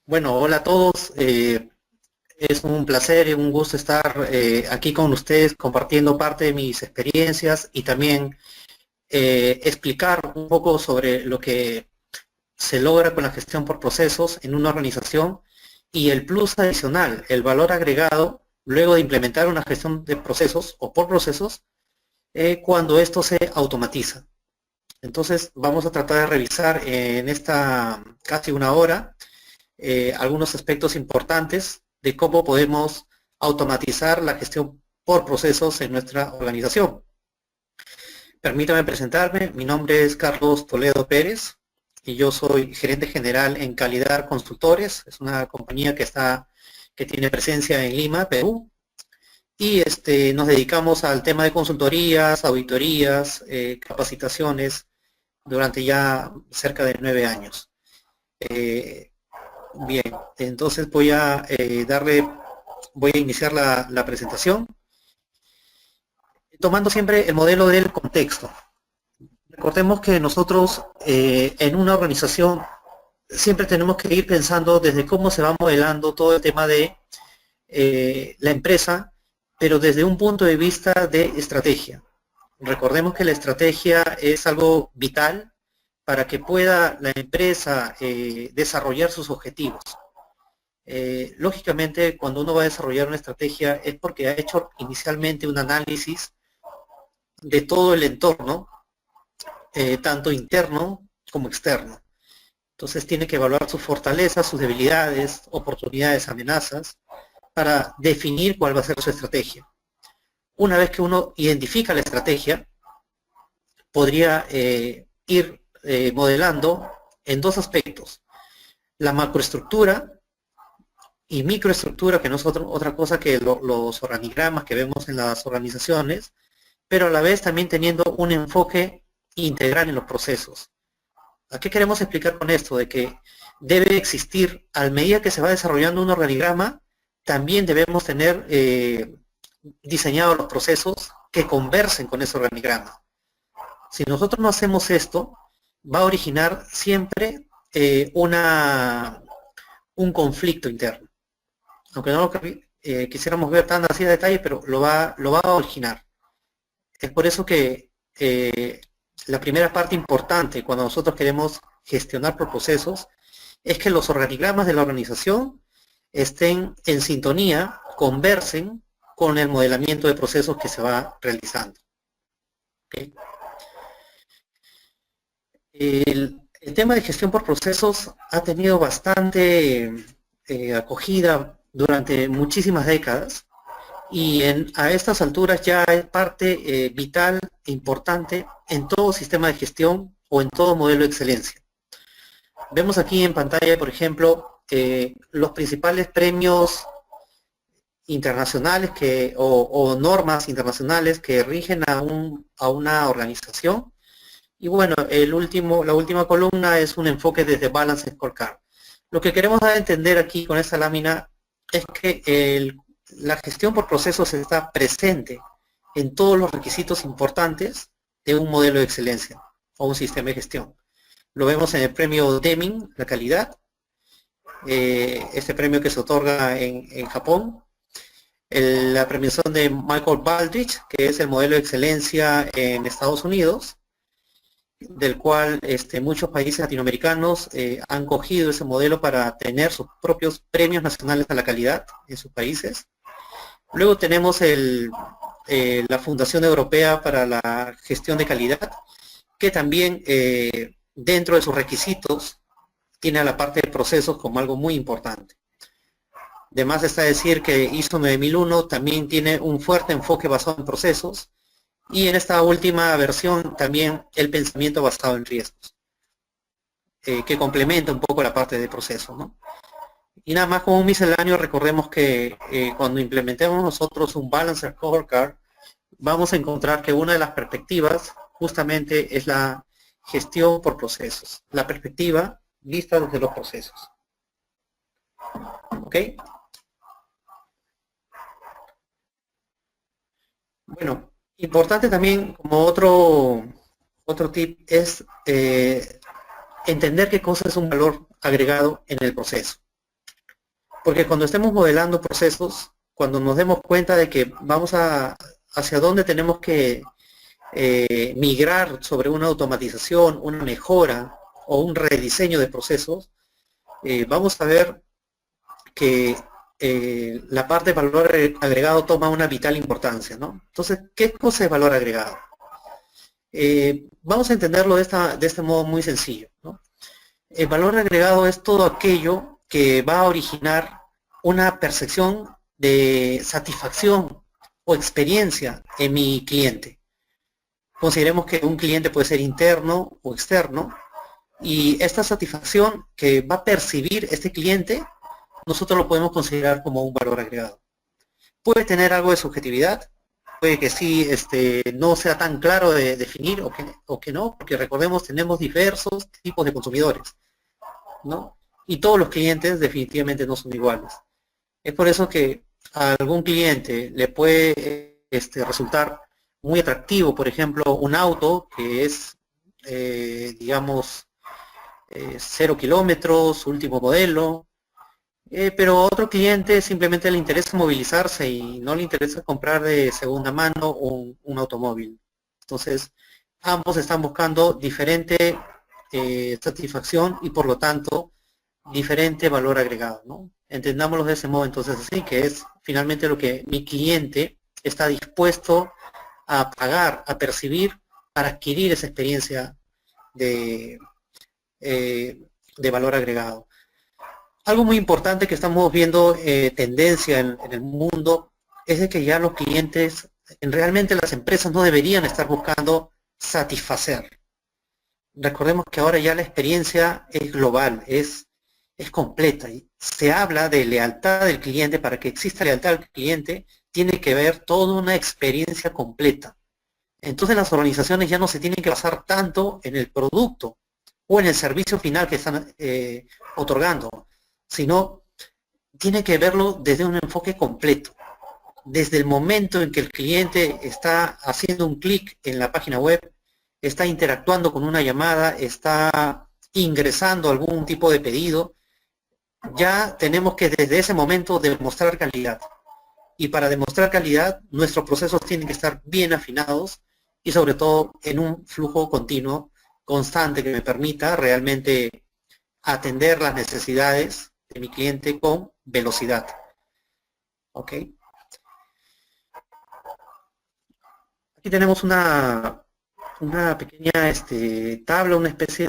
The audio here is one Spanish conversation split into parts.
Bueno, hola a todos. Es un placer y un gusto estar aquí con ustedes compartiendo parte de mis experiencias y también explicar un poco sobre lo que se logra con la gestión por procesos en una organización y el plus adicional, el valor agregado luego de implementar una gestión de procesos o por procesos cuando esto se automatiza. Entonces vamos a tratar de revisar en esta casi una hora algunos aspectos importantes de cómo podemos automatizar la gestión por procesos en nuestra organización. Permítame presentarme, mi nombre es Carlos Toledo Pérez y yo soy gerente general en Calidad Consultores, es una compañía que tiene presencia en Lima, Perú, y nos dedicamos al tema de consultorías, auditorías, capacitaciones durante ya cerca de 9 años. Bien, entonces voy a iniciar la presentación, tomando siempre el modelo del contexto. Recordemos que nosotros en una organización siempre tenemos que ir pensando desde cómo se va modelando todo el tema de la empresa, pero desde un punto de vista de estrategia. Recordemos que la estrategia es algo vital para que pueda la empresa desarrollar sus objetivos. Lógicamente, cuando uno va a desarrollar una estrategia es porque ha hecho inicialmente un análisis de todo el entorno, tanto interno como externo. Entonces tiene que evaluar sus fortalezas, sus debilidades, oportunidades, amenazas, para definir cuál va a ser su estrategia. Una vez que uno identifica la estrategia, podría ir modelando en dos aspectos: la macroestructura y microestructura, que no es otra cosa que los organigramas que vemos en las organizaciones, pero a la vez también teniendo un enfoque integral en los procesos. ¿A qué queremos explicar con esto? De que debe existir, a medida que se va desarrollando un organigrama, también debemos tener diseñados los procesos que conversen con ese organigrama. Si nosotros no hacemos esto, va a originar siempre un conflicto interno. Aunque no lo quisiéramos ver tan así a detalle, pero lo va a originar. Es por eso que la primera parte importante cuando nosotros queremos gestionar por procesos es que los organigramas de la organización estén en sintonía, conversen con el modelamiento de procesos que se va realizando. ¿Okay? El tema de gestión por procesos ha tenido bastante acogida durante muchísimas décadas y a estas alturas ya es parte vital e importante en todo sistema de gestión o en todo modelo de excelencia. Vemos aquí en pantalla, por ejemplo, los principales premios internacionales o normas internacionales que rigen a una organización. Y bueno, la última columna es un enfoque desde Balance Scorecard. Lo que queremos dar a entender aquí con esta lámina es que la gestión por procesos está presente en todos los requisitos importantes de un modelo de excelencia o un sistema de gestión. Lo vemos en el premio Deming, la calidad, este premio que se otorga en Japón, la premiación de Michael Baldrige, que es el modelo de excelencia en Estados Unidos, del cual muchos países latinoamericanos han cogido ese modelo para tener sus propios premios nacionales a la calidad en sus países. Luego tenemos la Fundación Europea para la Gestión de Calidad, que también dentro de sus requisitos tiene a la parte de procesos como algo muy importante. Además está decir que ISO 9001 también tiene un fuerte enfoque basado en procesos, y en esta última versión también el pensamiento basado en riesgos, que complementa un poco la parte de proceso, ¿no? Y nada más como un misceláneo, recordemos que cuando implementemos nosotros un Balance Scorecard, vamos a encontrar que una de las perspectivas justamente es la gestión por procesos, la perspectiva vista desde los procesos. ¿Ok? Bueno, Importante también, como otro tip, es entender qué cosa es un valor agregado en el proceso. Porque cuando estemos modelando procesos, cuando nos demos cuenta de que hacia dónde tenemos que migrar sobre una automatización, una mejora o un rediseño de procesos, vamos a ver que la parte de valor agregado toma una vital importancia, ¿no? Entonces, ¿qué cosa es valor agregado? Vamos a entenderlo de este modo muy sencillo, ¿no? El valor agregado es todo aquello que va a originar una percepción de satisfacción o experiencia en mi cliente. Consideremos que un cliente puede ser interno o externo, y esta satisfacción que va a percibir este cliente, nosotros lo podemos considerar como un valor agregado. Puede tener algo de subjetividad, puede que sí no sea tan claro de definir o que no, porque recordemos, tenemos diversos tipos de consumidores, ¿no? Y todos los clientes definitivamente no son iguales. Es por eso que a algún cliente le puede resultar muy atractivo, por ejemplo, un auto que es, digamos, 0 kilómetros, último modelo, pero a otro cliente simplemente le interesa movilizarse y no le interesa comprar de segunda mano un automóvil. Entonces, ambos están buscando diferente satisfacción y por lo tanto diferente valor agregado, ¿no? Entendámoslo de ese modo entonces así, que es finalmente lo que mi cliente está dispuesto a pagar, a percibir para adquirir esa experiencia de, de valor agregado. Algo muy importante que estamos viendo tendencia en el mundo es de que ya los clientes, realmente las empresas no deberían estar buscando satisfacer. Recordemos que ahora ya la experiencia es global, es completa. Se habla de lealtad del cliente. Para que exista lealtad al cliente, tiene que haber toda una experiencia completa. Entonces las organizaciones ya no se tienen que basar tanto en el producto o en el servicio final que están otorgando, sino tiene que verlo desde un enfoque completo. Desde el momento en que el cliente está haciendo un clic en la página web, está interactuando con una llamada, está ingresando algún tipo de pedido, ya tenemos que desde ese momento demostrar calidad. Y para demostrar calidad, nuestros procesos tienen que estar bien afinados y sobre todo en un flujo continuo, constante, que me permita realmente atender las necesidades de mi cliente con velocidad. ¿Ok? Aquí tenemos una pequeña tabla, una especie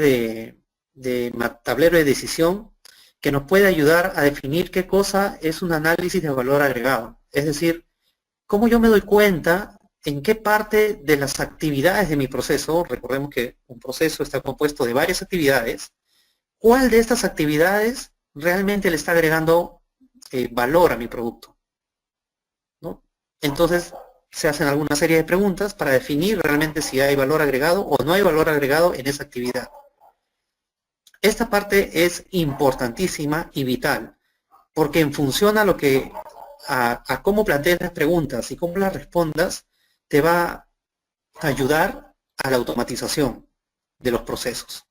de tablero de decisión que nos puede ayudar a definir qué cosa es un análisis de valor agregado. Es decir, cómo yo me doy cuenta en qué parte de las actividades de mi proceso, recordemos que un proceso está compuesto de varias actividades, cuál de estas actividades realmente le está agregando valor a mi producto, ¿no? Entonces, se hacen alguna serie de preguntas para definir realmente si hay valor agregado o no hay valor agregado en esa actividad. Esta parte es importantísima y vital, porque en función a cómo plantees las preguntas y cómo las respondas, te va a ayudar a la automatización de los procesos.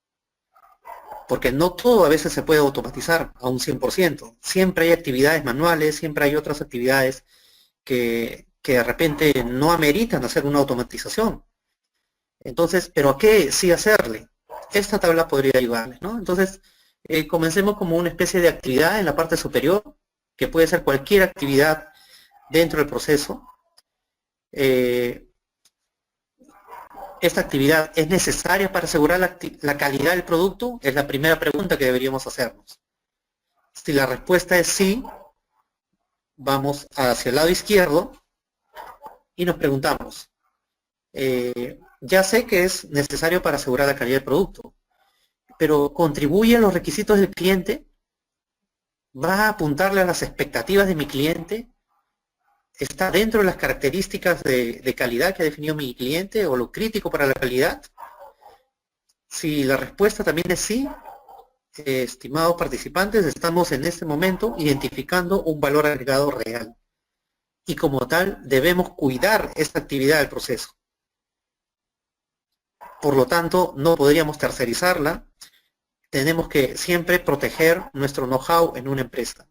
Porque no todo a veces se puede automatizar a un 100%. Siempre hay actividades manuales, siempre hay otras actividades que de repente no ameritan hacer una automatización. Entonces, ¿pero a qué sí hacerle? Esta tabla podría ayudarles, ¿no? Entonces, comencemos como una especie de actividad en la parte superior, que puede ser cualquier actividad dentro del proceso. ¿Esta actividad es necesaria para asegurar la calidad del producto? Es la primera pregunta que deberíamos hacernos. Si la respuesta es sí, vamos hacia el lado izquierdo y nos preguntamos, ya sé que es necesario para asegurar la calidad del producto, pero ¿contribuye a los requisitos del cliente? ¿Va a apuntarle a las expectativas de mi cliente? ¿Está dentro de las características de calidad que ha definido mi cliente o lo crítico para la calidad? Si la respuesta también es sí, estimados participantes, estamos en este momento identificando un valor agregado real. y como tal debemos cuidar esta actividad del proceso. Por lo tanto, no podríamos tercerizarla. Tenemos que siempre proteger nuestro know-how en una empresa.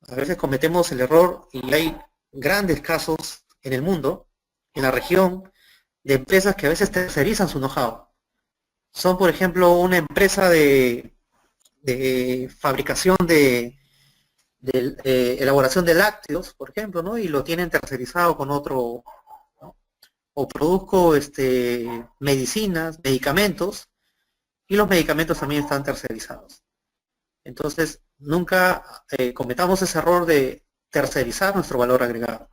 A veces cometemos el error, y hay grandes casos en el mundo, en la región, de empresas que a veces tercerizan su know-how. Son, por ejemplo, una empresa de fabricación de elaboración de lácteos, por ejemplo, ¿no? Y lo tienen tercerizado con otro, ¿no? O produzco medicinas, medicamentos, y los medicamentos también están tercerizados. Entonces, nunca cometamos ese error de tercerizar nuestro valor agregado.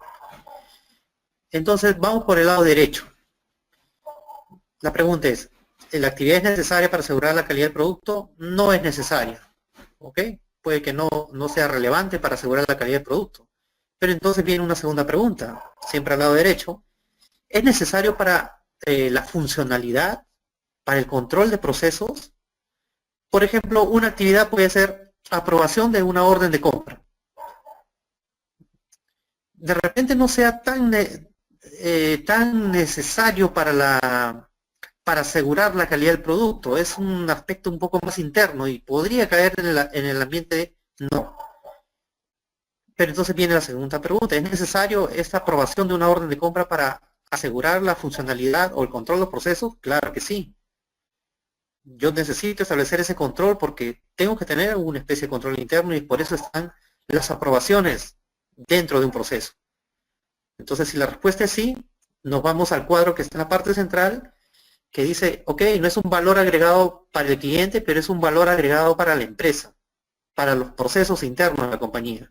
Entonces, vamos por el lado derecho. La pregunta es, ¿la actividad es necesaria para asegurar la calidad del producto? No es necesaria, ¿ok? Puede que no sea relevante para asegurar la calidad del producto. Pero entonces viene una segunda pregunta, siempre al lado derecho. ¿Es necesario para la funcionalidad, para el control de procesos? Por ejemplo, una actividad puede ser aprobación de una orden de compra. De repente no sea tan necesario para asegurar la calidad del producto, es un aspecto un poco más interno y podría caer en el ambiente no. Pero entonces viene la segunda pregunta, ¿es necesario esta aprobación de una orden de compra para asegurar la funcionalidad o el control de los procesos? Claro que sí. Yo necesito establecer ese control porque tengo que tener una especie de control interno y por eso están las aprobaciones dentro de un proceso. Entonces, si la respuesta es sí, nos vamos al cuadro que está en la parte central, que dice, ok, no es un valor agregado para el cliente, pero es un valor agregado para la empresa, para los procesos internos de la compañía.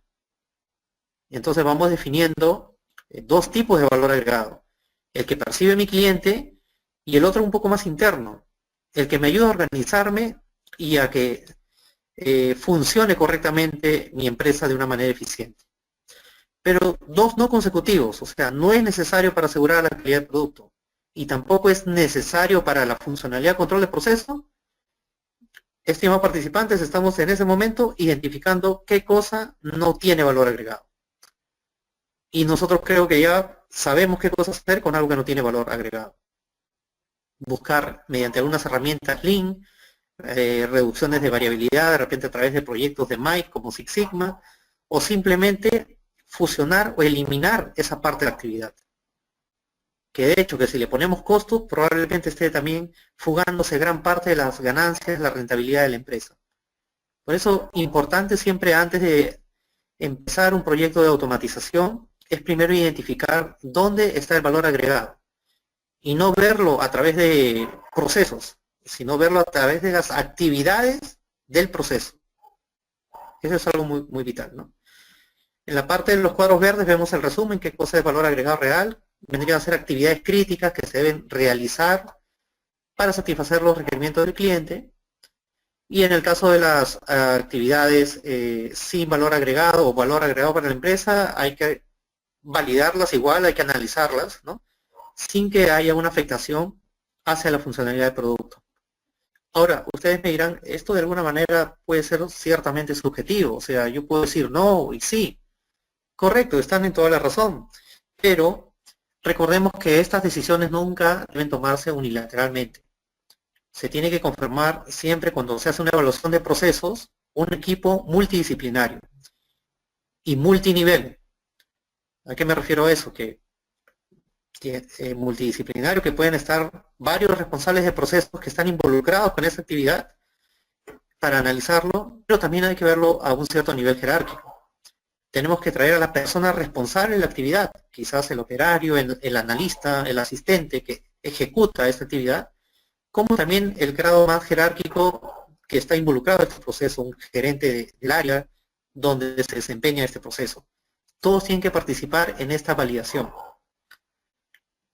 Entonces vamos definiendo dos tipos de valor agregado. El que percibe mi cliente y el otro un poco más interno. El que me ayuda a organizarme y a que funcione correctamente mi empresa de una manera eficiente. Pero dos no consecutivos, o sea, no es necesario para asegurar la calidad del producto y tampoco es necesario para la funcionalidad de control de proceso. Estimados participantes, estamos en ese momento identificando qué cosa no tiene valor agregado. Y nosotros creo que ya sabemos qué cosa hacer con algo que no tiene valor agregado. Buscar mediante algunas herramientas Lean, reducciones de variabilidad, de repente a través de proyectos de Mike como Six Sigma, o simplemente fusionar o eliminar esa parte de la actividad. Que de hecho, que si le ponemos costos, probablemente esté también fugándose gran parte de las ganancias, la rentabilidad de la empresa. Por eso, importante siempre antes de empezar un proyecto de automatización, es primero identificar dónde está el valor agregado. Y no verlo a través de procesos, sino verlo a través de las actividades del proceso. Eso es algo muy, muy vital, ¿no? En la parte de los cuadros verdes vemos el resumen, qué cosa es valor agregado real. Vendrían a ser actividades críticas que se deben realizar para satisfacer los requerimientos del cliente. Y en el caso de las actividades sin valor agregado o valor agregado para la empresa, hay que validarlas igual, hay que analizarlas, ¿no? Sin que haya una afectación hacia la funcionalidad del producto. Ahora, ustedes me dirán, esto de alguna manera puede ser ciertamente subjetivo, o sea, yo puedo decir no y sí. Correcto, están en toda la razón, pero recordemos que estas decisiones nunca deben tomarse unilateralmente. Se tiene que conformar siempre cuando se hace una evaluación de procesos, un equipo multidisciplinario y multinivel. ¿A qué me refiero a eso? Que multidisciplinario, que pueden estar varios responsables de procesos que están involucrados con esa actividad para analizarlo, pero también hay que verlo a un cierto nivel jerárquico. Tenemos que traer a la persona responsable de la actividad, quizás el operario, el analista, el asistente que ejecuta esta actividad, como también el grado más jerárquico que está involucrado en este proceso, un gerente del área donde se desempeña este proceso. Todos tienen que participar en esta validación.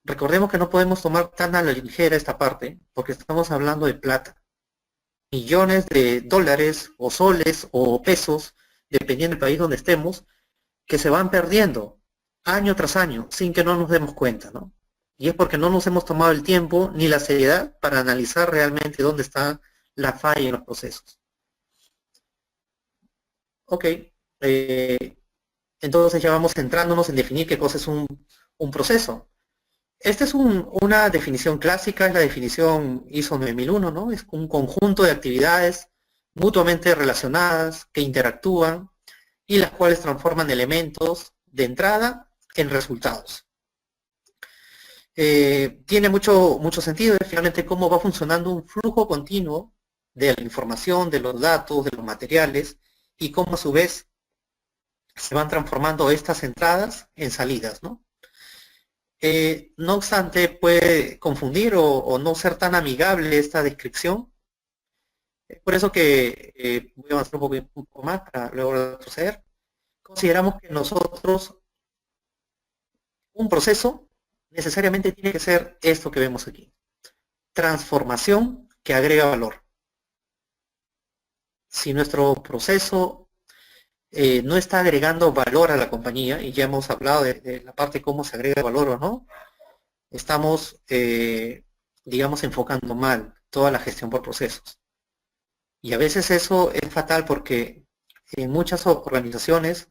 Recordemos que no podemos tomar tan a la ligera esta parte, porque estamos hablando de plata. Millones de dólares, o soles, o pesos, dependiendo del país donde estemos, que se van perdiendo año tras año, sin que no nos demos cuenta, ¿no? Y es porque no nos hemos tomado el tiempo ni la seriedad para analizar realmente dónde está la falla en los procesos. Ok, Entonces ya vamos centrándonos en definir qué cosa es un proceso. Esta es una definición clásica, es la definición ISO 9001, ¿no? Es un conjunto de actividades mutuamente relacionadas que interactúan y las cuales transforman elementos de entrada en resultados. Tiene mucho sentido, finalmente, cómo va funcionando un flujo continuo de la información, de los datos, de los materiales, y cómo a su vez se van transformando estas entradas en salidas, ¿no? No obstante, puede confundir o no ser tan amigable esta descripción. Es por eso que voy a avanzar un poco más para luego retroceder. Consideramos que nosotros, un proceso necesariamente tiene que ser esto que vemos aquí. Transformación que agrega valor. Si nuestro proceso no está agregando valor a la compañía, y ya hemos hablado de la parte de cómo se agrega valor o no, estamos, digamos, enfocando mal toda la gestión por procesos. Y a veces eso es fatal porque en muchas organizaciones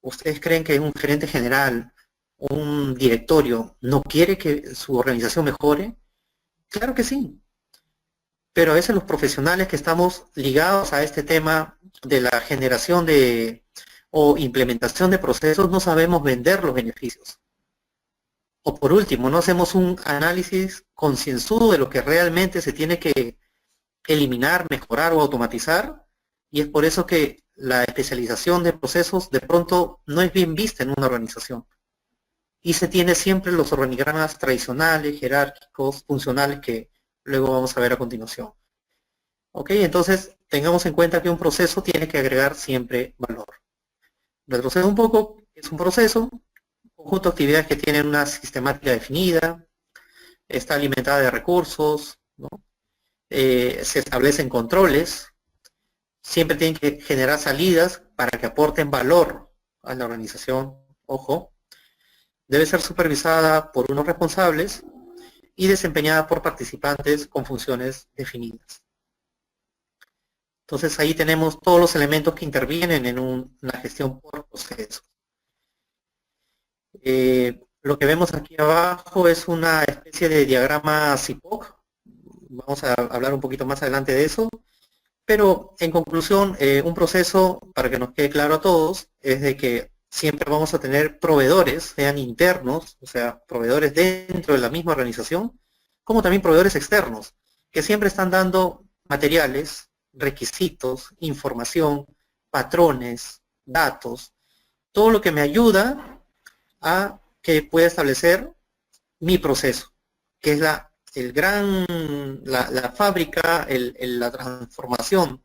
ustedes creen que un gerente general, un directorio, no quiere que su organización mejore. Claro que sí, pero a veces los profesionales que estamos ligados a este tema de la generación de o implementación de procesos no sabemos vender los beneficios. O por último, no hacemos un análisis concienzudo de lo que realmente se tiene que eliminar, mejorar o automatizar, y es por eso que la especialización de procesos de pronto no es bien vista en una organización. Y se tiene siempre los organigramas tradicionales, jerárquicos, funcionales, que luego vamos a ver a continuación. Ok, entonces tengamos en cuenta que un proceso tiene que agregar siempre valor. Retrocedo un poco, es un proceso, un conjunto de actividades que tienen una sistemática definida, está alimentada de recursos, ¿no? Se establecen controles, siempre tienen que generar salidas para que aporten valor a la organización, ojo, debe ser supervisada por unos responsables y desempeñada por participantes con funciones definidas. Entonces ahí tenemos todos los elementos que intervienen en una gestión por procesos. Lo que vemos aquí abajo es una especie de diagrama CIPOC. Vamos a hablar un poquito más adelante de eso. Pero en conclusión, un proceso, para que nos quede claro a todos, es de que siempre vamos a tener proveedores, sean internos, o sea, proveedores dentro de la misma organización, como también proveedores externos, que siempre están dando materiales, requisitos, información, patrones, datos, todo lo que me ayuda a que pueda establecer mi proceso, que es la fábrica, la transformación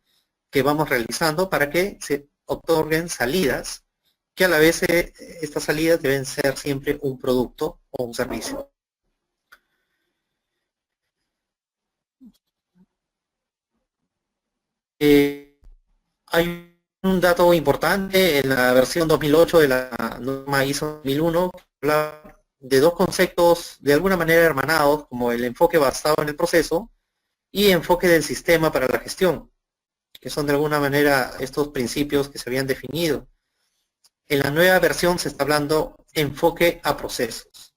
que vamos realizando para que se otorguen salidas, que a la vez estas salidas deben ser siempre un producto o un servicio. Hay un dato importante en la versión 2008 de la norma ISO 2001, que habla de dos conceptos de alguna manera hermanados, como el enfoque basado en el proceso y enfoque del sistema para la gestión, que son de alguna manera estos principios que se habían definido. En la nueva versión se está hablando enfoque a procesos,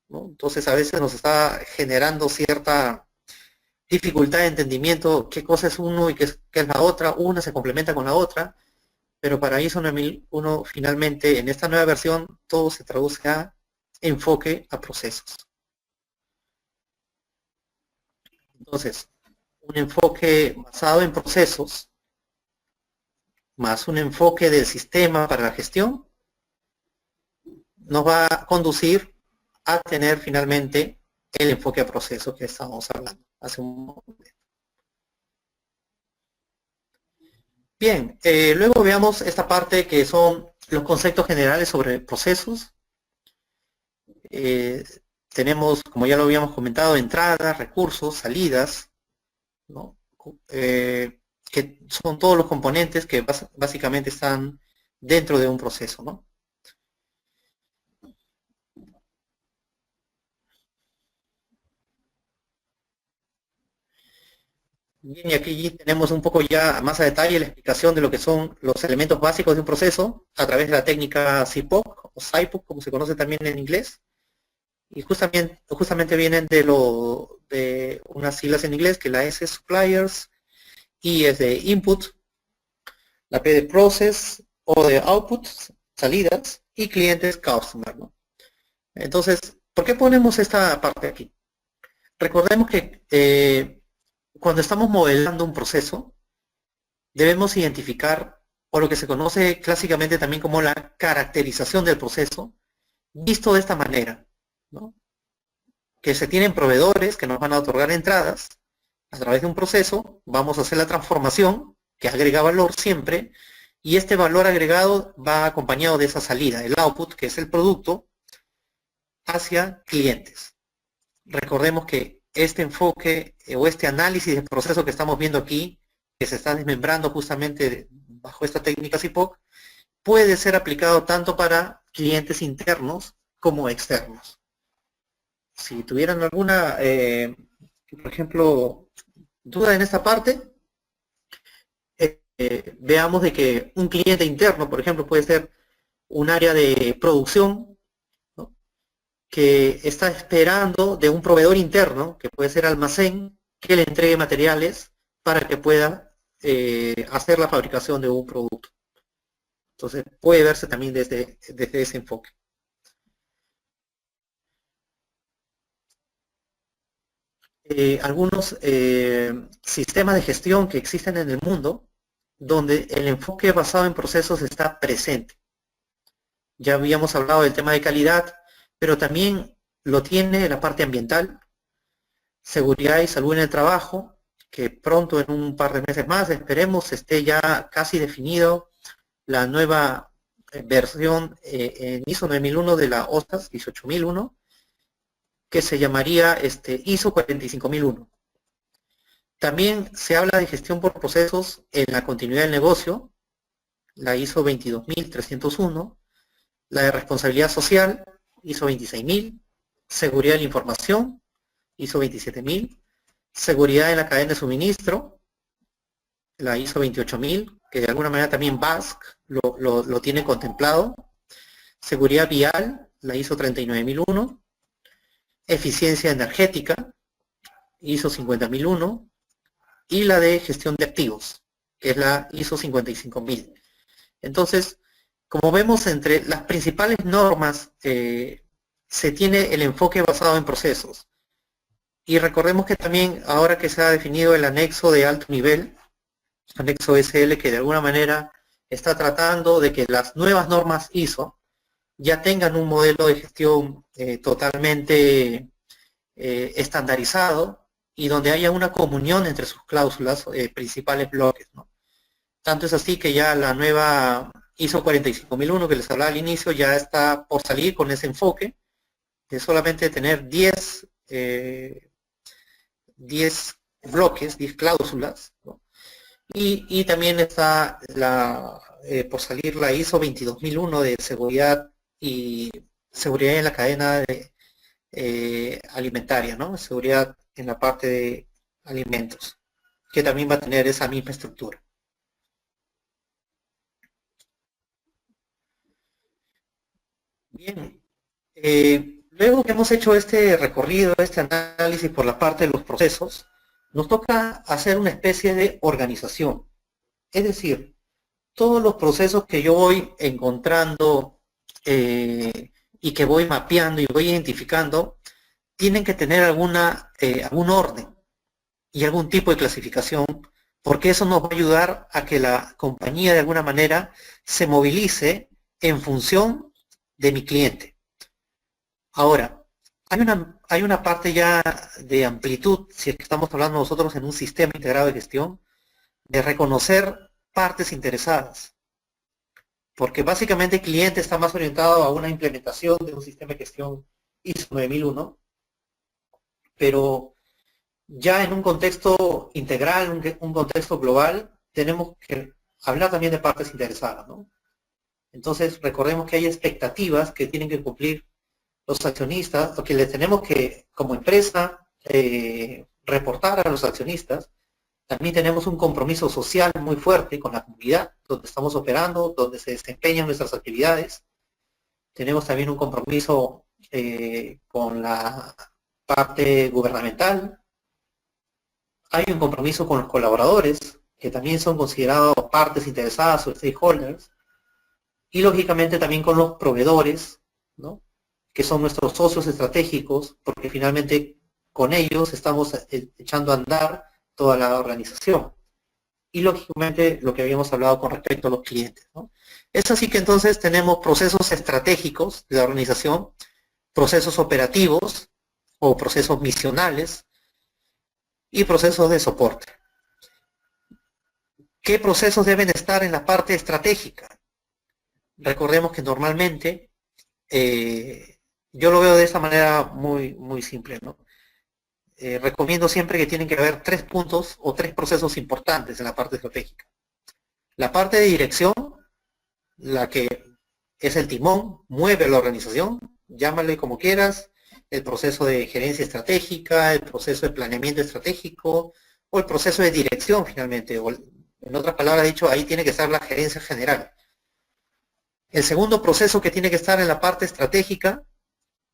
¿no? Entonces a veces nos está generando cierta dificultad de entendimiento qué cosa es uno y qué es la otra. Una se complementa con la otra, pero para ISO 9001 finalmente en esta nueva versión todo se traduce a enfoque a procesos. Entonces, un enfoque basado en procesos más un enfoque del sistema para la gestión nos va a conducir a tener finalmente el enfoque a procesos que estábamos hablando hace un momento. Bien, luego veamos esta parte que son los conceptos generales sobre procesos. Eh, Tenemos, como ya lo habíamos comentado, entradas, recursos, salidas, ¿no? Que son todos los componentes que básicamente están dentro de un proceso, ¿no? Bien, y aquí tenemos un poco ya más a detalle la explicación de lo que son los elementos básicos de un proceso a través de la técnica CIPOC o SIPOC, como se conoce también en inglés. Y justamente vienen de unas siglas en inglés, que la S es suppliers, I es de input, la P de process, O de output, salidas, y clientes customer, ¿no? Entonces, ¿por qué ponemos esta parte aquí? Recordemos que cuando estamos modelando un proceso, debemos identificar, o lo que se conoce clásicamente también como la caracterización del proceso, visto de esta manera, ¿no? Que se tienen proveedores que nos van a otorgar entradas a través de un proceso, vamos a hacer la transformación que agrega valor siempre, y este valor agregado va acompañado de esa salida, el output, que es el producto, hacia clientes. Recordemos que este enfoque o este análisis de proceso que estamos viendo aquí, que se está desmembrando justamente bajo esta técnica CIPOC, puede ser aplicado tanto para clientes internos como externos. Si tuvieran alguna, por ejemplo, duda en esta parte, veamos de que un cliente interno, por ejemplo, puede ser un área de producción, ¿no?, que está esperando de un proveedor interno, que puede ser almacén, que le entregue materiales para que pueda hacer la fabricación de un producto. Entonces puede verse también desde ese enfoque. Algunos sistemas de gestión que existen en el mundo, donde el enfoque basado en procesos está presente. Ya habíamos hablado del tema de calidad, pero también lo tiene la parte ambiental, seguridad y salud en el trabajo, que pronto, en un par de meses más, esperemos esté ya casi definido la nueva versión en ISO 9001 de la OSAS 18001, que se llamaría ISO 45001. También se habla de gestión por procesos en la continuidad del negocio, la ISO 22301, la de responsabilidad social, ISO 26000, seguridad de la información, ISO 27000, seguridad en la cadena de suministro, la ISO 28000, que de alguna manera también BASC lo tiene contemplado, seguridad vial, la ISO 39001, eficiencia energética, ISO 50001, y la de gestión de activos, que es la ISO 55000. Entonces, como vemos, entre las principales normas se tiene el enfoque basado en procesos. Y recordemos que también, ahora que se ha definido el anexo de alto nivel, anexo SL, que de alguna manera está tratando de que las nuevas normas ISO ya tengan un modelo de gestión totalmente estandarizado, y donde haya una comunión entre sus cláusulas, principales bloques, ¿no? Tanto es así que ya la nueva ISO 45001 que les hablaba al inicio ya está por salir con ese enfoque de solamente tener 10 bloques, 10 cláusulas, ¿no? Y también está por salir la ISO 22001 de seguridad en la cadena alimentaria, ¿no? Seguridad en la parte de alimentos, que también va a tener esa misma estructura. Bien, luego que hemos hecho este recorrido, este análisis por la parte de los procesos, nos toca hacer una especie de organización. Es decir, todos los procesos que yo voy encontrando y que voy mapeando y voy identificando, tienen que tener algún orden y algún tipo de clasificación, porque eso nos va a ayudar a que la compañía de alguna manera se movilice en función de mi cliente. Ahora, hay una parte ya de amplitud, si es que estamos hablando nosotros en un sistema integrado de gestión, de reconocer partes interesadas, porque básicamente el cliente está más orientado a una implementación de un sistema de gestión ISO 9001, pero ya en un contexto integral, un contexto global, tenemos que hablar también de partes interesadas, ¿no? Entonces, recordemos que hay expectativas que tienen que cumplir los accionistas, o que les tenemos que, como empresa, reportar a los accionistas, También tenemos un compromiso social muy fuerte con la comunidad, donde estamos operando, donde se desempeñan nuestras actividades. Tenemos también un compromiso con la parte gubernamental. Hay un compromiso con los colaboradores, que también son considerados partes interesadas o stakeholders. Y lógicamente también con los proveedores, ¿no?, que son nuestros socios estratégicos, porque finalmente con ellos estamos echando a andar toda la organización. Y lógicamente lo que habíamos hablado con respecto a los clientes, ¿no? Es así que entonces tenemos procesos estratégicos de la organización, procesos operativos o procesos misionales y procesos de soporte. ¿Qué procesos deben estar en la parte estratégica? Recordemos que normalmente yo lo veo de esta manera muy simple, ¿no? Recomiendo siempre que tienen que haber 3 puntos o 3 procesos importantes en la parte estratégica. La parte de dirección, la que es el timón, mueve la organización, llámale como quieras, el proceso de gerencia estratégica, el proceso de planeamiento estratégico, o el proceso de dirección finalmente, o en otras palabras dicho, ahí tiene que estar la gerencia general. El segundo proceso que tiene que estar en la parte estratégica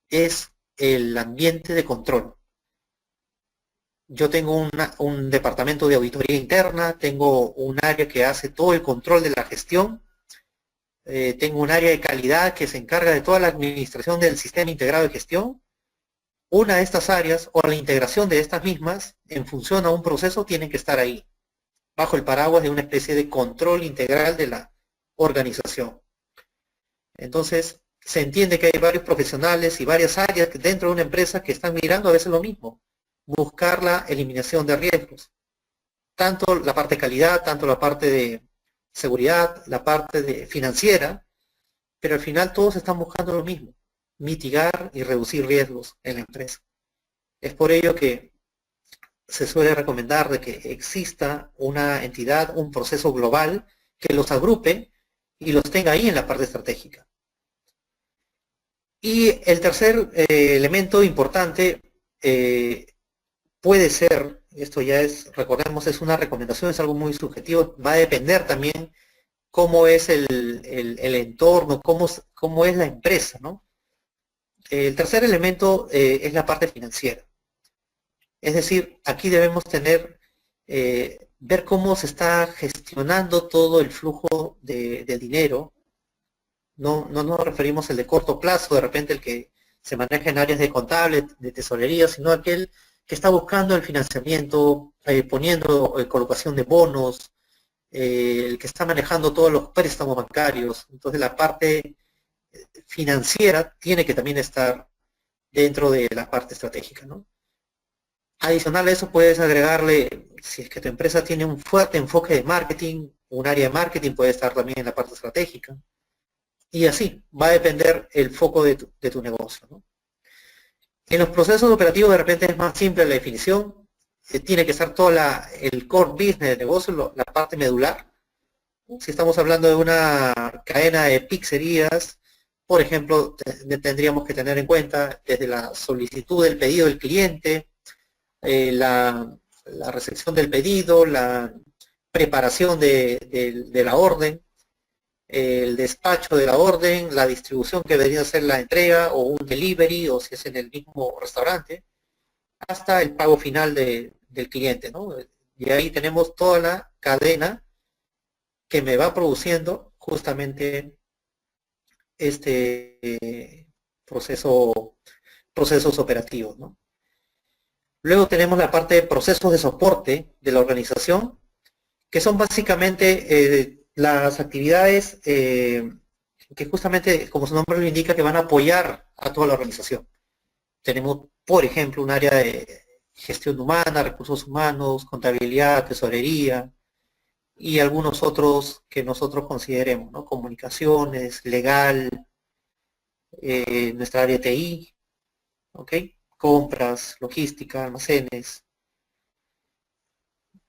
es el ambiente de control. Yo tengo un departamento de auditoría interna, tengo un área que hace todo el control de la gestión, tengo un área de calidad que se encarga de toda la administración del sistema integrado de gestión. Una de estas áreas o la integración de estas mismas en función a un proceso tienen que estar ahí, bajo el paraguas de una especie de control integral de la organización. Entonces, se entiende que hay varios profesionales y varias áreas dentro de una empresa que están mirando a veces lo mismo, buscar la eliminación de riesgos. Tanto la parte de calidad, tanto la parte de seguridad, la parte de financiera, pero al final todos están buscando lo mismo, mitigar y reducir riesgos en la empresa. Es por ello que se suele recomendar de que exista una entidad, un proceso global que los agrupe y los tenga ahí en la parte estratégica. Y el tercer elemento importante puede ser, esto ya es, recordemos, es una recomendación, es algo muy subjetivo, va a depender también cómo es el entorno, cómo es la empresa, ¿no? El tercer elemento es la parte financiera. Es decir, aquí debemos ver cómo se está gestionando todo el flujo de dinero. No nos referimos al de corto plazo, de repente el que se maneja en áreas de contable, de tesorería, sino aquel que está buscando el financiamiento, poniendo colocación de bonos, el que está manejando todos los préstamos bancarios. Entonces la parte financiera tiene que también estar dentro de la parte estratégica, ¿no? Adicional a eso puedes agregarle, si es que tu empresa tiene un fuerte enfoque de marketing, un área de marketing puede estar también en la parte estratégica. Y así, va a depender el foco de tu negocio, ¿no? En los procesos operativos de repente es más simple la definición, tiene que estar todo el core business del negocio, la parte medular. Si estamos hablando de una cadena de pizzerías, por ejemplo, tendríamos que tener en cuenta desde la solicitud del pedido del cliente, la recepción del pedido, la preparación de la orden, el despacho de la orden, la distribución que debería ser la entrega o un delivery o si es en el mismo restaurante, hasta el pago final del cliente, ¿no? Y ahí tenemos toda la cadena que me va produciendo justamente este procesos operativos, ¿no? Luego tenemos la parte de procesos de soporte de la organización, que son básicamente las actividades que justamente, como su nombre lo indica, que van a apoyar a toda la organización. Tenemos, por ejemplo, un área de gestión humana, recursos humanos, contabilidad, tesorería y algunos otros que nosotros consideremos, ¿no? Comunicaciones, legal, nuestra área de TI, ¿ok? Compras, logística, almacenes.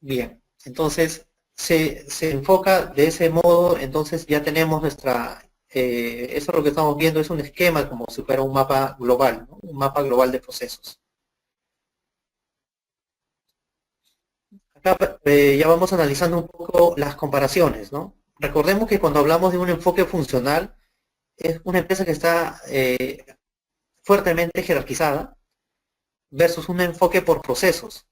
Bien, entonces se enfoca de ese modo, entonces ya tenemos nuestra, eso es lo que estamos viendo, es un esquema como si fuera un mapa global, ¿no? Un mapa global de procesos. Acá, ya vamos analizando un poco las comparaciones, ¿no? Recordemos que cuando hablamos de un enfoque funcional, es una empresa que está fuertemente jerarquizada versus un enfoque por procesos,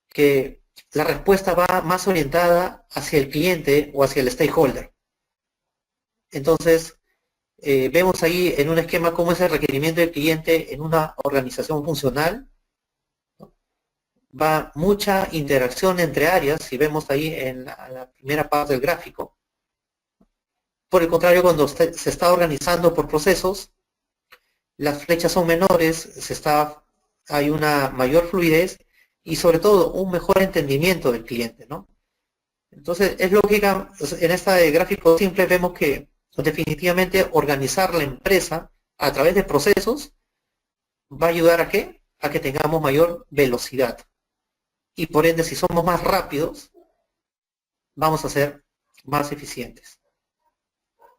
que la respuesta va más orientada hacia el cliente o hacia el stakeholder. Entonces, vemos ahí en un esquema cómo es el requerimiento del cliente en una organización funcional. Va mucha interacción entre áreas, si vemos ahí en la primera parte del gráfico. Por el contrario, cuando se está organizando por procesos, las flechas son menores, hay una mayor fluidez y sobre todo un mejor entendimiento del cliente, ¿no? Entonces, es lógica, en este gráfico simple vemos que definitivamente organizar la empresa a través de procesos va a ayudar ¿a qué? A que tengamos mayor velocidad. Y por ende, si somos más rápidos, vamos a ser más eficientes.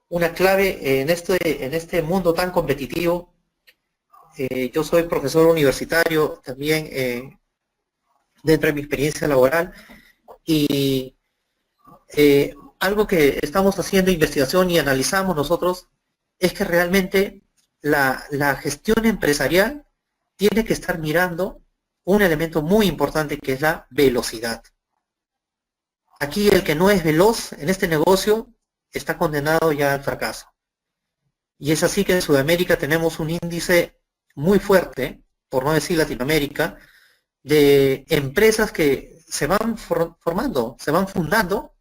Una clave en este mundo tan competitivo, yo soy profesor universitario también dentro de mi experiencia laboral y algo que estamos haciendo investigación y analizamos nosotros es que realmente la gestión empresarial tiene que estar mirando un elemento muy importante que es la velocidad. Aquí el que no es veloz en este negocio está condenado ya al fracaso. Y es así que en Sudamérica tenemos un índice muy fuerte, por no decir Latinoamérica, de empresas que se van formando, se van fundando,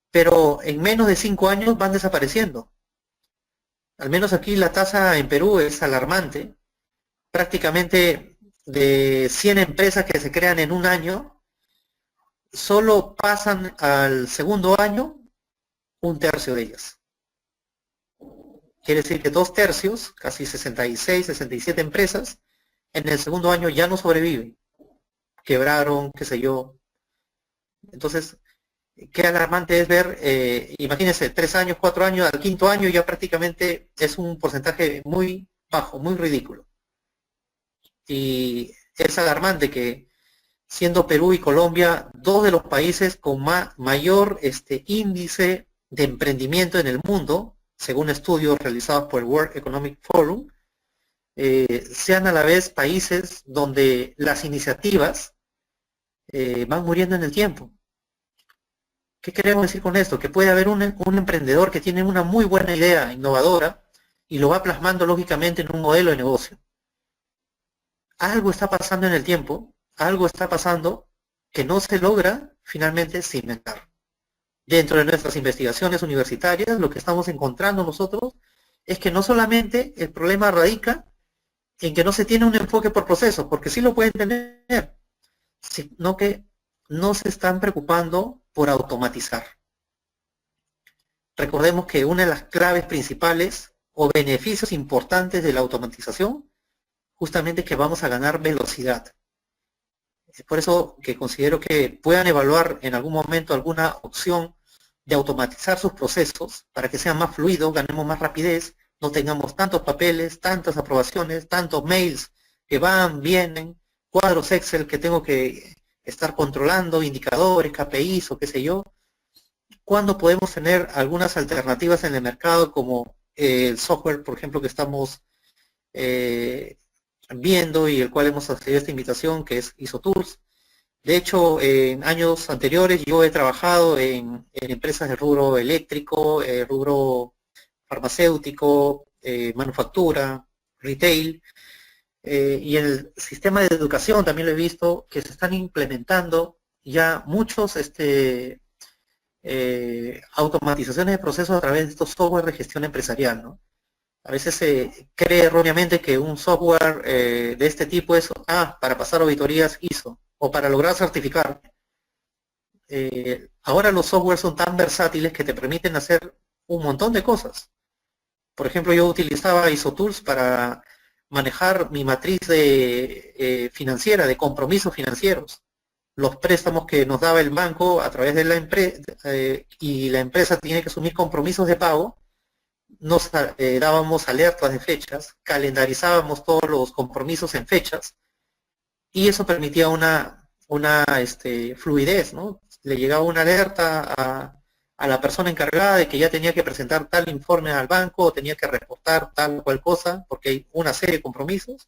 pero en menos de 5 años van desapareciendo. Al menos aquí la tasa en Perú es alarmante. Prácticamente de 100 empresas que se crean en un año, solo pasan al segundo año un tercio de ellas. Quiere decir que 2/3, casi 66, 67 empresas, en el segundo año ya no sobreviven. Quebraron, qué sé yo. Entonces, qué alarmante es ver, imagínense, 3 años, 4 años, al quinto año ya prácticamente es un porcentaje muy bajo, muy ridículo. Y es alarmante que siendo Perú y Colombia dos de los países con mayor índice de emprendimiento en el mundo, según estudios realizados por el World Economic Forum, sean a la vez países donde las iniciativas van muriendo en el tiempo. ¿Qué queremos decir con esto? Que puede haber un emprendedor que tiene una muy buena idea innovadora y lo va plasmando lógicamente en un modelo de negocio. Algo está pasando en el tiempo, algo está pasando que no se logra finalmente cimentar. Dentro de nuestras investigaciones universitarias, lo que estamos encontrando nosotros es que no solamente el problema radica en que no se tiene un enfoque por procesos, porque sí lo pueden tener, sino que no se están preocupando por automatizar. Recordemos que una de las claves principales o beneficios importantes de la automatización justamente es que vamos a ganar velocidad. Es por eso que considero que puedan evaluar en algún momento alguna opción de automatizar sus procesos para que sean más fluidos, ganemos más rapidez, no tengamos tantos papeles, tantas aprobaciones, tantos mails que van, vienen, cuadros Excel que tengo que estar controlando, indicadores, KPIs o qué sé yo. ¿Cuándo podemos tener algunas alternativas en el mercado como el software, por ejemplo, que estamos viendo y el cual hemos accedido a esta invitación, que es IsoTools? De hecho, en años anteriores yo he trabajado en empresas del rubro eléctrico, rubro farmacéutico, manufactura, retail, y en el sistema de educación también lo he visto que se están implementando ya muchos automatizaciones de procesos a través de estos software de gestión empresarial, ¿no? A veces se cree erróneamente que un software de este tipo es para pasar auditorías ISO o para lograr certificar. Ahora los softwares son tan versátiles que te permiten hacer un montón de cosas. Por ejemplo, yo utilizaba IsoTools para manejar mi matriz financiera, de compromisos financieros. Los préstamos que nos daba el banco a través de la empresa, y la empresa tiene que asumir compromisos de pago, nos dábamos alertas de fechas, calendarizábamos todos los compromisos en fechas, y eso permitía una una fluidez, ¿no? Le llegaba una alerta a la persona encargada de que ya tenía que presentar tal informe al banco o tenía que reportar tal o cual cosa, porque hay una serie de compromisos,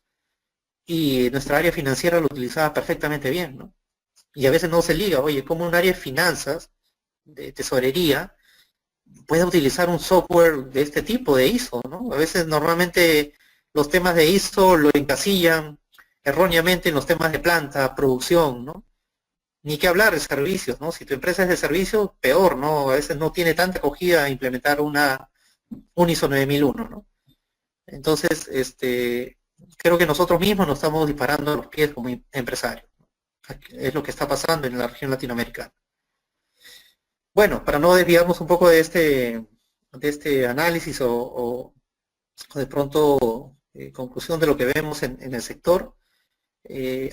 y nuestra área financiera lo utilizaba perfectamente bien, ¿no? Y a veces no se liga, oye, como un área de finanzas, de tesorería, puede utilizar un software de este tipo, de ISO, ¿no? A veces normalmente los temas de ISO lo encasillan erróneamente en los temas de planta, producción, ¿no? Ni que hablar de servicios, ¿no? Si tu empresa es de servicios, peor, ¿no? A veces no tiene tanta acogida a implementar un ISO 9001, ¿no? Entonces, creo que nosotros mismos nos estamos disparando a los pies como empresarios. Es lo que está pasando en la región latinoamericana. Bueno, para no desviarnos un poco de este análisis o de pronto conclusión de lo que vemos en el sector,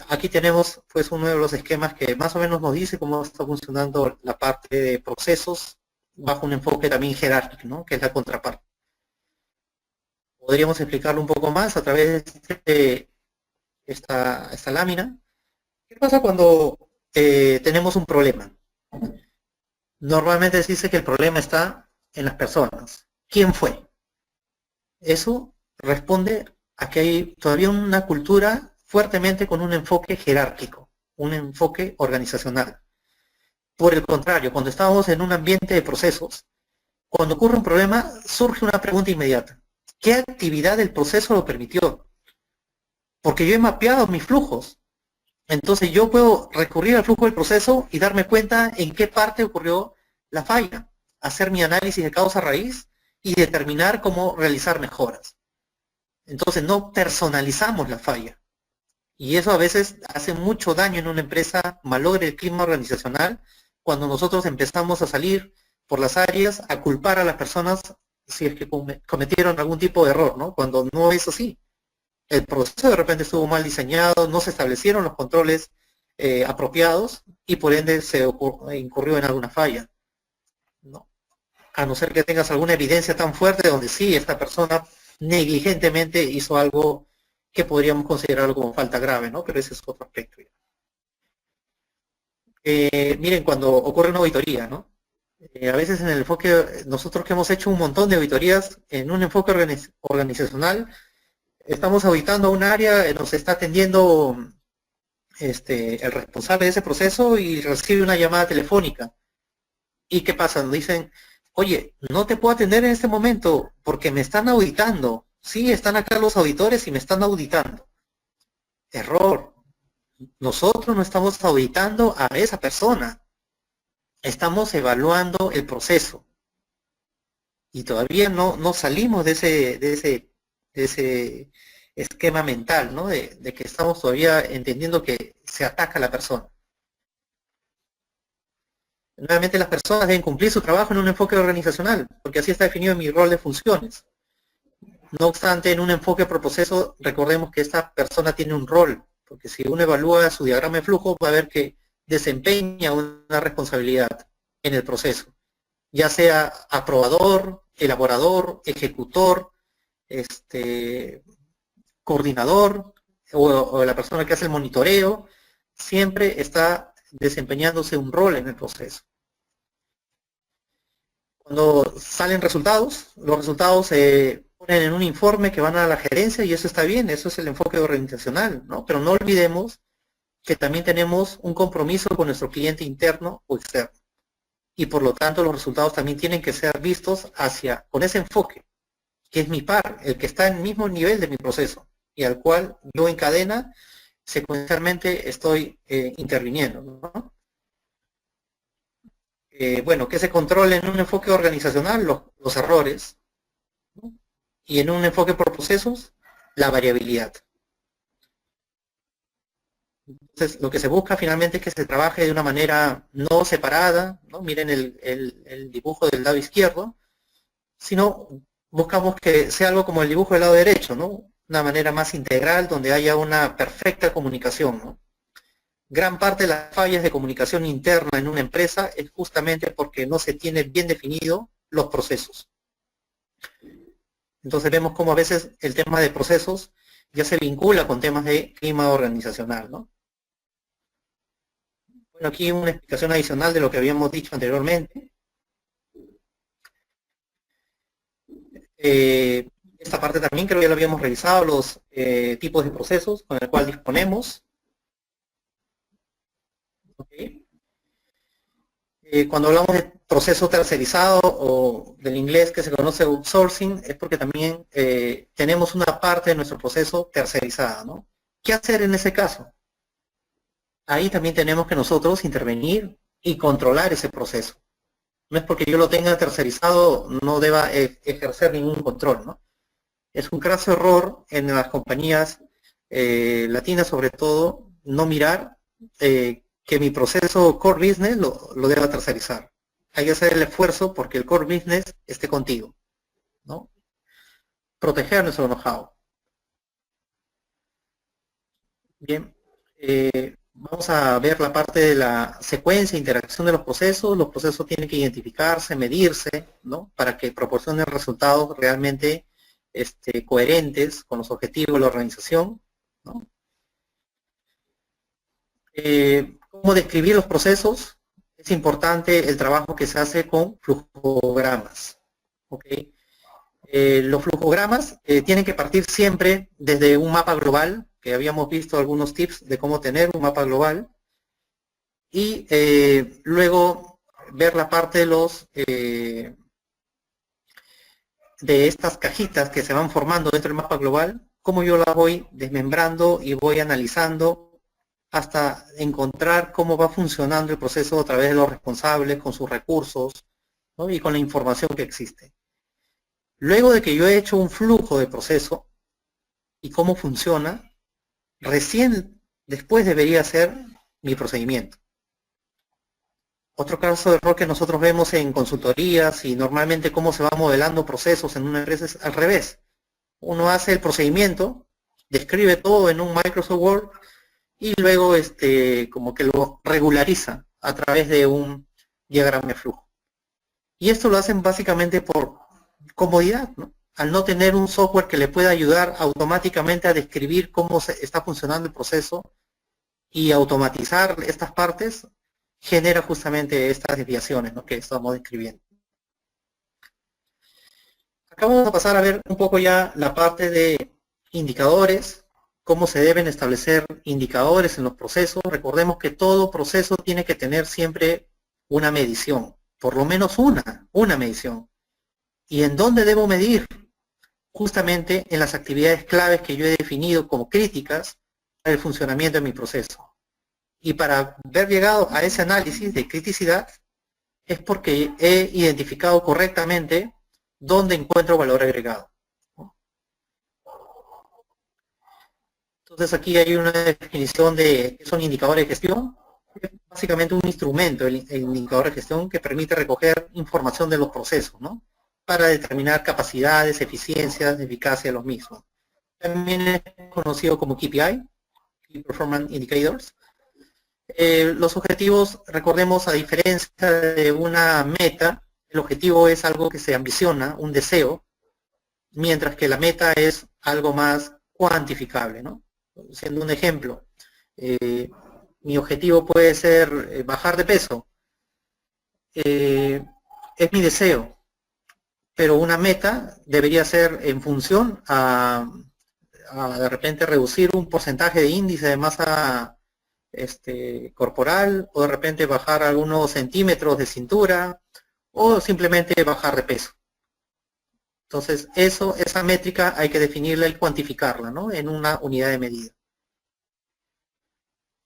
aquí tenemos pues uno de los esquemas que más o menos nos dice cómo está funcionando la parte de procesos bajo un enfoque también jerárquico, ¿no? Que es la contraparte. Podríamos explicarlo un poco más a través de esta lámina. ¿Qué pasa cuando tenemos un problema? Normalmente se dice que el problema está en las personas. ¿Quién fue? Eso responde a que hay todavía una cultura fuertemente con un enfoque jerárquico, un enfoque organizacional. Por el contrario, cuando estamos en un ambiente de procesos, cuando ocurre un problema, surge una pregunta inmediata. ¿Qué actividad del proceso lo permitió? Porque yo he mapeado mis flujos. Entonces yo puedo recurrir al flujo del proceso y darme cuenta en qué parte ocurrió la falla, hacer mi análisis de causa raíz y determinar cómo realizar mejoras. Entonces no personalizamos la falla. Y eso a veces hace mucho daño en una empresa, malogre el clima organizacional, cuando nosotros empezamos a salir por las áreas a culpar a las personas si es que cometieron algún tipo de error, ¿no? Cuando no es así. El proceso de repente estuvo mal diseñado, no se establecieron los controles apropiados y por ende se incurrió en alguna falla, ¿no? A no ser que tengas alguna evidencia tan fuerte donde sí, esta persona negligentemente hizo algo que podríamos considerarlo como falta grave, ¿no? Pero ese es otro aspecto. Miren, cuando ocurre una auditoría, ¿no? A veces en el enfoque, nosotros que hemos hecho un montón de auditorías, en un enfoque organizacional, estamos auditando un área, nos está atendiendo el responsable de ese proceso y recibe una llamada telefónica. ¿Y qué pasa? Nos dicen, oye, no te puedo atender en este momento porque me están auditando. Sí, están acá los auditores y me están auditando. Error. Nosotros no estamos auditando a esa persona. Estamos evaluando el proceso. Y todavía no salimos de ese esquema mental, ¿no? De que estamos todavía entendiendo que se ataca a la persona. Nuevamente las personas deben cumplir su trabajo en un enfoque organizacional, porque así está definido en mi rol de funciones. No obstante, en un enfoque por proceso, recordemos que esta persona tiene un rol, porque si uno evalúa su diagrama de flujo, va a ver que desempeña una responsabilidad en el proceso, ya sea aprobador, elaborador, ejecutor, coordinador o la persona que hace el monitoreo, siempre está desempeñándose un rol en el proceso. Cuando salen resultados, los resultados se ponen en un informe que van a la gerencia y eso está bien, eso es el enfoque organizacional, ¿no? Pero no olvidemos que también tenemos un compromiso con nuestro cliente interno o externo. Y por lo tanto los resultados también tienen que ser vistos con ese enfoque, que es mi par, el que está en el mismo nivel de mi proceso y al cual yo en cadena secuencialmente estoy interviniendo, ¿no? Bueno, que se controle en un enfoque organizacional los errores, ¿no? Y en un enfoque por procesos, la variabilidad. Entonces, lo que se busca finalmente es que se trabaje de una manera no separada, ¿no? Miren el dibujo del lado izquierdo, sino buscamos que sea algo como el dibujo del lado derecho, ¿no? Una manera más integral donde haya una perfecta comunicación, ¿no? Gran parte de las fallas de comunicación interna en una empresa es justamente porque no se tienen bien definidos los procesos. Entonces vemos cómo a veces el tema de procesos ya se vincula con temas de clima organizacional, ¿no? Bueno, aquí una explicación adicional de lo que habíamos dicho anteriormente. Esta parte también creo que ya lo habíamos revisado, los tipos de procesos con el cual disponemos. Okay. Cuando hablamos de proceso tercerizado o del inglés que se conoce outsourcing, es porque también tenemos una parte de nuestro proceso tercerizada, ¿no? ¿Qué hacer en ese caso? Ahí también tenemos que nosotros intervenir y controlar ese proceso. No es porque yo lo tenga tercerizado, no deba ejercer ningún control, ¿no? Es un craso error en las compañías latinas, sobre todo, no mirar que mi proceso core business lo deba tercerizar. Hay que hacer el esfuerzo porque el core business esté contigo, ¿no? Proteger nuestro know-how. Bien, vamos a ver la parte de la secuencia e interacción de los procesos. Los procesos tienen que identificarse, medirse, ¿no? Para que proporcionen resultados realmente coherentes con los objetivos de la organización, ¿no? ¿Cómo describir los procesos? Es importante el trabajo que se hace con flujogramas. ¿Okay? Los flujogramas tienen que partir siempre desde un mapa global, que habíamos visto algunos tips de cómo tener un mapa global, y luego ver la parte de de estas cajitas que se van formando dentro del mapa global, cómo yo las voy desmembrando y voy analizando hasta encontrar cómo va funcionando el proceso a través de los responsables, con sus recursos, ¿no? Y con la información que existe. Luego de que yo he hecho un flujo de proceso y cómo funciona, recién después debería ser mi procedimiento. Otro caso de error que nosotros vemos en consultorías y normalmente cómo se va modelando procesos en una empresa es al revés. Uno hace el procedimiento, describe todo en un Microsoft Word y luego como que lo regulariza a través de un diagrama de flujo. Y esto lo hacen básicamente por comodidad, ¿no? Al no tener un software que le pueda ayudar automáticamente a describir cómo está funcionando el proceso y automatizar estas partes, genera justamente estas desviaciones, ¿no?, que estamos describiendo. Acá vamos a pasar a ver un poco ya la parte de indicadores, cómo se deben establecer indicadores en los procesos. Recordemos que todo proceso tiene que tener siempre una medición, por lo menos una medición. ¿Y en dónde debo medir? Justamente en las actividades claves que yo he definido como críticas para el funcionamiento de mi proceso. Y para haber llegado a ese análisis de criticidad es porque he identificado correctamente dónde encuentro valor agregado. Entonces aquí hay una definición de qué son indicadores de gestión. Es básicamente un instrumento, el indicador de gestión, que permite recoger información de los procesos, ¿no?, para determinar capacidades, eficiencias, eficacia de los mismos. También es conocido como KPI, Key Performance Indicators. Los objetivos, recordemos, a diferencia de una meta, el objetivo es algo que se ambiciona, un deseo, mientras que la meta es algo más cuantificable, ¿no? Siendo un ejemplo, mi objetivo puede ser bajar de peso. Es mi deseo, pero una meta debería ser en función a de repente reducir un porcentaje de índice de masa corporal, o de repente bajar algunos centímetros de cintura, o simplemente bajar de peso. Entonces, esa métrica hay que definirla y cuantificarla, ¿no?, en una unidad de medida.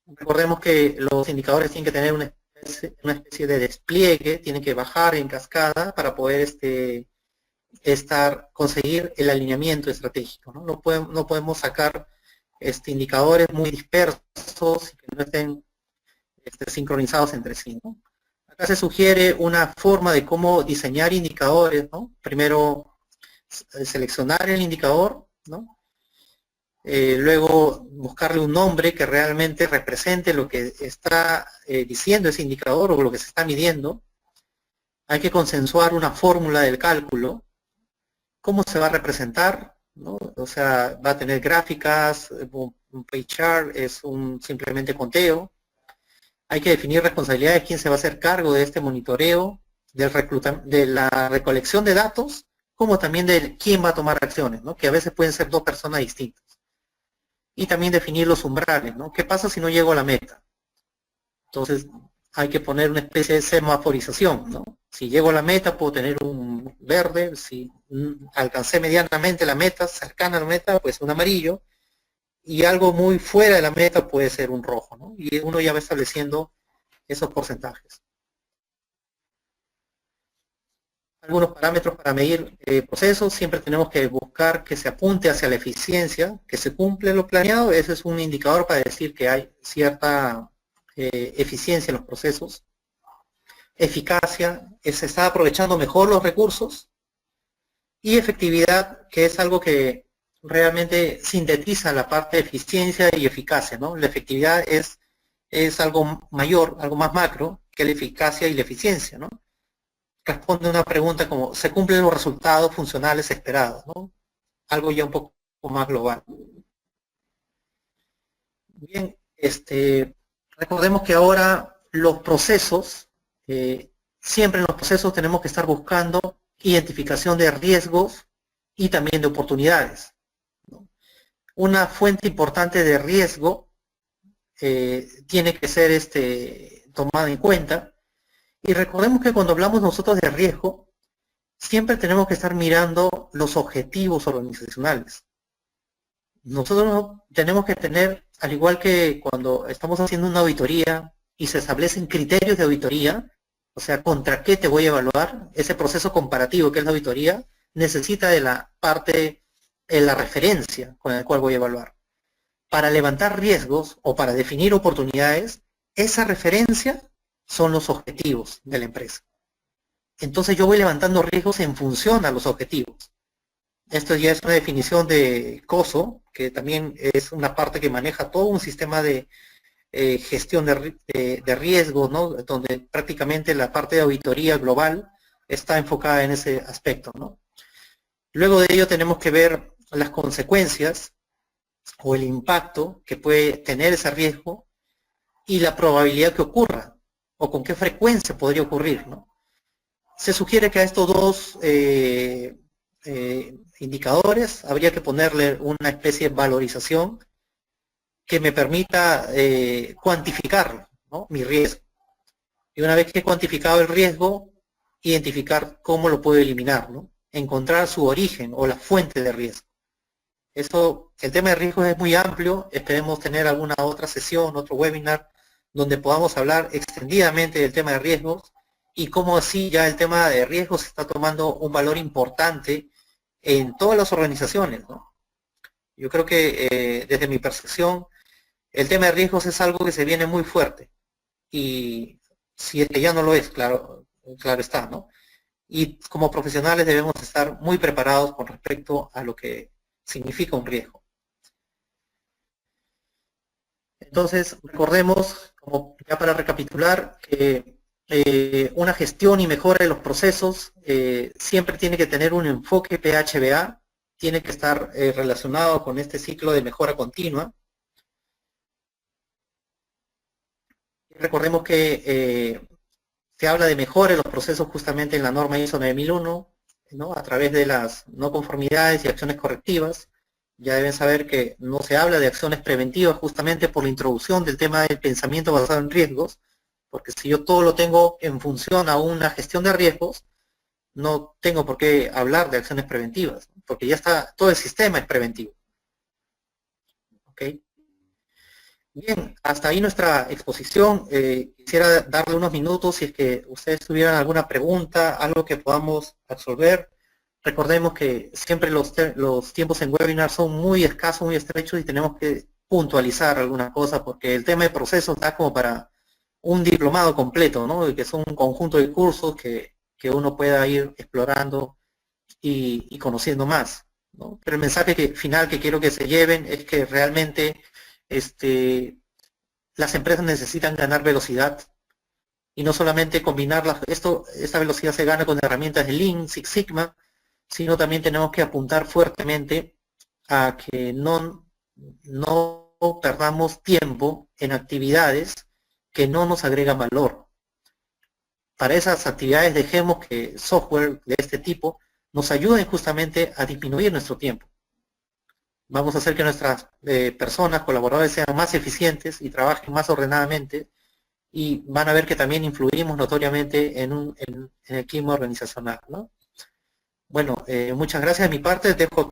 Recordemos que los indicadores tienen que tener una especie de despliegue, tienen que bajar en cascada para poder conseguir el alineamiento estratégico, ¿no? No podemos sacar indicadores muy dispersos y que no estén sincronizados entre sí, ¿no? Acá se sugiere una forma de cómo diseñar indicadores, ¿no? Primero, seleccionar el indicador, ¿no? Luego buscarle un nombre que realmente represente lo que está diciendo ese indicador o lo que se está midiendo. Hay que consensuar una fórmula del cálculo. ¿Cómo se va a representar? ¿No? O sea, va a tener gráficas, un pie chart es un simplemente conteo. Hay que definir responsabilidades, quién se va a hacer cargo de este monitoreo, de la recolección de datos, como también de quién va a tomar acciones, ¿no? Que a veces pueden ser dos personas distintas. Y también definir los umbrales, ¿no? ¿Qué pasa si no llego a la meta? Entonces hay que poner una especie de semaforización, ¿no? Si llego a la meta puedo tener un verde, si alcancé medianamente la meta, cercana a la meta, pues un amarillo, y algo muy fuera de la meta puede ser un rojo, ¿no? Y uno ya va estableciendo esos porcentajes. Algunos parámetros para medir procesos, siempre tenemos que buscar que se apunte hacia la eficiencia, que se cumple lo planeado. Ese es un indicador para decir que hay cierta eficiencia en los procesos. Eficacia, se está aprovechando mejor los recursos. Y efectividad, que es algo que realmente sintetiza la parte de eficiencia y eficacia, ¿no? La efectividad es algo mayor, algo más macro que la eficacia y la eficiencia, ¿no? Responde a una pregunta como, ¿se cumplen los resultados funcionales esperados? ¿No? Algo ya un poco más global. Bien, recordemos que ahora los procesos, siempre en los procesos tenemos que estar buscando identificación de riesgos y también de oportunidades, ¿no? Una fuente importante de riesgo tiene que ser tomada en cuenta. Y recordemos que cuando hablamos nosotros de riesgo, siempre tenemos que estar mirando los objetivos organizacionales. Nosotros tenemos que tener, al igual que cuando estamos haciendo una auditoría y se establecen criterios de auditoría, o sea, contra qué te voy a evaluar, ese proceso comparativo que es la auditoría, necesita de la parte, de la referencia con la cual voy a evaluar. Para levantar riesgos o para definir oportunidades, esa referencia son los objetivos de la empresa. Entonces yo voy levantando riesgos en función a los objetivos. Esto ya es una definición de COSO, que también es una parte que maneja todo un sistema de gestión de riesgo, ¿no? Donde prácticamente la parte de auditoría global está enfocada en ese aspecto, ¿no? Luego de ello tenemos que ver las consecuencias o el impacto que puede tener ese riesgo y la probabilidad que ocurra, o con qué frecuencia podría ocurrir, ¿no? Se sugiere que a estos dos indicadores habría que ponerle una especie de valorización que me permita cuantificar, ¿no? Mi riesgo. Y una vez que he cuantificado el riesgo, identificar cómo lo puedo eliminar, ¿no? Encontrar su origen o la fuente de riesgo. El tema de riesgos es muy amplio, esperemos tener alguna otra sesión, otro webinar, donde podamos hablar extendidamente del tema de riesgos y cómo así ya el tema de riesgos está tomando un valor importante en todas las organizaciones, ¿no? Yo creo que desde mi percepción, el tema de riesgos es algo que se viene muy fuerte y si es que ya no lo es, claro está, ¿no? Y como profesionales debemos estar muy preparados con respecto a lo que significa un riesgo. Entonces, recordemos, como ya para recapitular, que una gestión y mejora de los procesos siempre tiene que tener un enfoque PHBA, tiene que estar relacionado con este ciclo de mejora continua. Recordemos que se habla de mejora de los procesos justamente en la norma ISO 9001, ¿no? A través de las no conformidades y acciones correctivas. Ya deben saber que no se habla de acciones preventivas justamente por la introducción del tema del pensamiento basado en riesgos, porque si yo todo lo tengo en función a una gestión de riesgos, no tengo por qué hablar de acciones preventivas, porque ya está, todo el sistema es preventivo. ¿Ok? Bien, hasta ahí nuestra exposición. Quisiera darle unos minutos si es que ustedes tuvieran alguna pregunta, algo que podamos resolver. Recordemos que siempre los tiempos en webinar son muy escasos, muy estrechos y tenemos que puntualizar alguna cosa porque el tema de procesos da como para un diplomado completo, ¿no? Y que son un conjunto de cursos que uno pueda ir explorando y conociendo más, ¿no? Pero el mensaje final que quiero que se lleven es que realmente las empresas necesitan ganar velocidad y no solamente combinarlas. Esta velocidad se gana con herramientas de Lean, Six Sigma, sino también tenemos que apuntar fuertemente a que no perdamos tiempo en actividades que no nos agregan valor. Para esas actividades dejemos que software de este tipo nos ayuden justamente a disminuir nuestro tiempo. Vamos a hacer que nuestras personas, colaboradores, sean más eficientes y trabajen más ordenadamente, y van a ver que también influimos notoriamente en el clima organizacional, ¿no? Bueno, muchas gracias de mi parte, dejo